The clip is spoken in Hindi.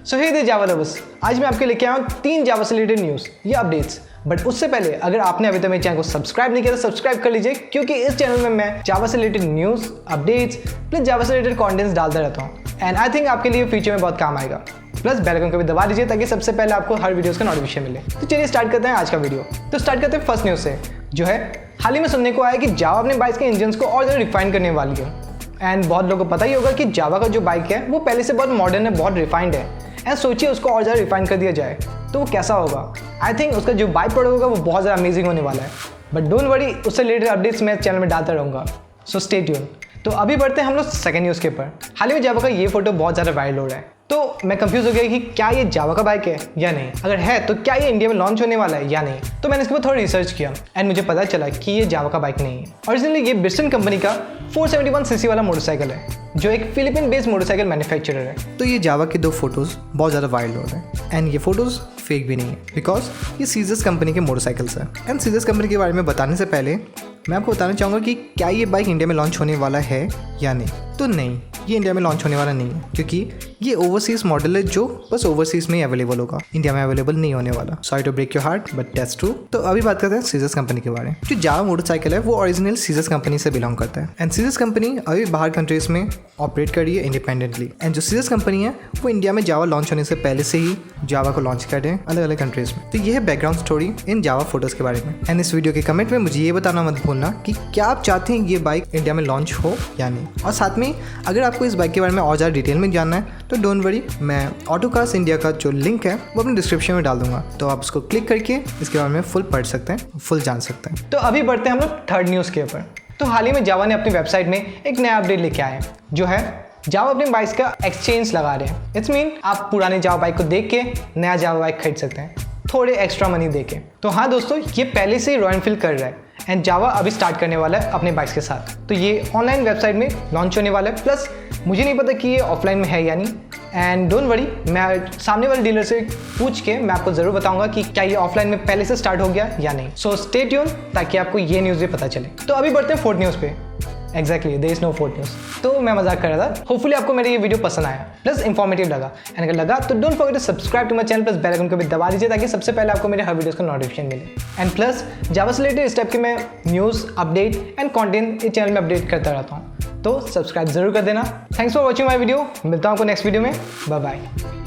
So hey there Java lovers, आज मैं आपके लेके आया हूँ 3 जावा से रिलेटेड न्यूज़ या अपडेट्स। बट उससे पहले अगर आपने अभी तक मेरे चैनल को सब्सक्राइब नहीं किया तो सब्सक्राइब कर लीजिए, क्योंकि इस चैनल में मैं जावा से related news, updates plus Java से रिलेटेड कॉन्टेंट्स डालता रहता हूँ। एंड आई थिंक आपके लिए फ्यूचर में बहुत काम आएगा। प्लस बेल आइकन को भी दबा लीजिए ताकि सबसे पहले आपको हर वीडियोस का नोटिफिकेशन मिले। तो चलिए स्टार्ट करते हैं आज का वीडियो। तो स्टार्ट करते हैं फर्स्ट न्यूज़ से, जो है हाल ही में सुनने को आया कि जावा अपने बाइक्स के इंजन्स को और ज़्यादा रिफाइन करने वाली है। एंड बहुत लोगों को पता ही होगा कि जावा का जो बाइक है वो पहले से बहुत मॉडर्न है, बहुत रिफाइंड है। एंड सोचिए उसको और ज़्यादा रिफाइन कर दिया जाए तो वो कैसा होगा। आई थिंक उसका जो बाइक प्रोडक्ट होगा वो बहुत ज़्यादा अमेजिंग होने वाला है। बट डोंट वरी, उससे रिलेटेड अपडेट्स मैं चैनल में डालता रहूँगा, सो स्टे ट्यून। तो अभी बढ़ते हैं हम लोग सेकंड न्यूज़ के ऊपर। हाल ही में जावा का ये फोटो बहुत ज़्यादा वायरल हो रहा है, तो मैं कंफ्यूज हो गया कि क्या ये जावा का बाइक है या नहीं। अगर है तो क्या ये इंडिया में लॉन्च होने वाला है या नहीं। तो मैंने इसके ऊपर थोड़ा रिसर्च किया एंड मुझे पता चला कि ये जावा का बाइक नहीं है। ओरिजिनली ये ब्रिस्टन कंपनी का 471 सीसी वाला मोटरसाइकिल है, जो एक फिलिपिन बेस्ड मोटरसाइकिल मैन्युफैक्चरर है। तो ये जावा के 2 फोटोज़ बहुत ज़्यादा वायरल हो रहे हैं एंड ये फोटोज़ फेक भी नहीं है, बिकॉज ये सीजर्स कंपनी के मोटरसाइकिल्स हैं। एंड सीजर्स कंपनी के बारे में बताने से पहले मैं आपको बताना चाहूँगा कि क्या ये बाइक इंडिया में लॉन्च होने वाला है या नहीं। तो नहीं, ये इंडिया में लॉन्च होने वाला नहीं है, क्योंकि ये ओवरसीज़ मॉडल है जो बस ओवरसीज़ में ही अवेलेबल होगा, इंडिया में अवेलेबल नहीं होने वाला। Sorry to break your heart but that's true. तो अभी बात करते हैं सीजर्स कंपनी के बारे में। जो जावा मोटरसाइकिल है वो ओरिजिनल सीजर्स कंपनी से बिलोंग करता है। एंड सीजर्स कंपनी अभी बाहर कंट्रीज में ऑपरेट कर रही है इंडिपेंडेंटली। एंड जो सीजर्स कंपनी है वो इंडिया में जावा लॉन्च होने से पहले से ही जावा को लॉन्च कर रहे हैं अलग अलग कंट्रीज में। तो ये है background story in Java photos के बारे में। एंड इस वीडियो के कमेंट में मुझे ये बताना मत भूलना कि क्या आप चाहते हैं ये बाइक इंडिया में लॉन्च हो या नहीं। और साथ में अगर आपको इस बाइक के बारे में और ज़्यादा डिटेल में जानना है तो डोंट वरी, मैं ऑटोकास्ट इंडिया का जो लिंक है वो अपने डिस्क्रिप्शन में डाल दूंगा, तो आप उसको क्लिक करके इसके बारे में फुल पढ़ सकते हैं, फुल जान सकते हैं। तो अभी बढ़ते हैं हम लोग थर्ड न्यूज़ के ऊपर। तो हाल ही में जावा ने अपनी वेबसाइट में एक नया अपडेट लेके आए, जो है जावा अपनी बाइक्स का एक्सचेंज लगा रहे हैं। इट्स मीन आप पुराने जावा बाइक को देख के नया जावा बाइक खरीद सकते हैं, थोड़े एक्स्ट्रा मनी दे के। तो हाँ दोस्तों, ये पहले से ही रॉयल एनफील्ड कर रहा है एंड जावा अभी स्टार्ट करने वाला है अपने बाइक्स के साथ। तो ये ऑनलाइन वेबसाइट में लॉन्च होने वाला है। प्लस मुझे नहीं पता कि ये ऑफलाइन में है या नहीं। एंड डोंट वरी, मैं सामने वाले डीलर से पूछ के मैं आपको ज़रूर बताऊंगा कि क्या ये ऑफलाइन में पहले से स्टार्ट हो गया या नहीं। सो स्टे ट्यून ताकि आपको ये न्यूज़ भी पता चले। तो अभी बढ़ते हैं फोर्थ न्यूज़ पे। Exactly, there is no fourth news. तो मैं मजाक कर रहा था। होपफुली आपको मेरी ये वीडियो पसंद आया प्लस इंफॉर्मेटिव लगा। एंड अगर लगा तो don't forget to subscribe to my channel plus bell icon को भी दबा दीजिए ताकि सबसे पहले आपको मेरे हर वीडियोस का नोटिफिकेशन मिले। एंड प्लस जावा से रिलेटेड इस टाइप के मैं न्यूज़, अपडेट एंड कंटेंट इस चैनल में अपडेट करता रहता हूँ, तो सब्सक्राइब जरूर कर देना। Thanks for watching my video. मिलता हूँ आपको नेक्स्ट वीडियो में। Bye bye.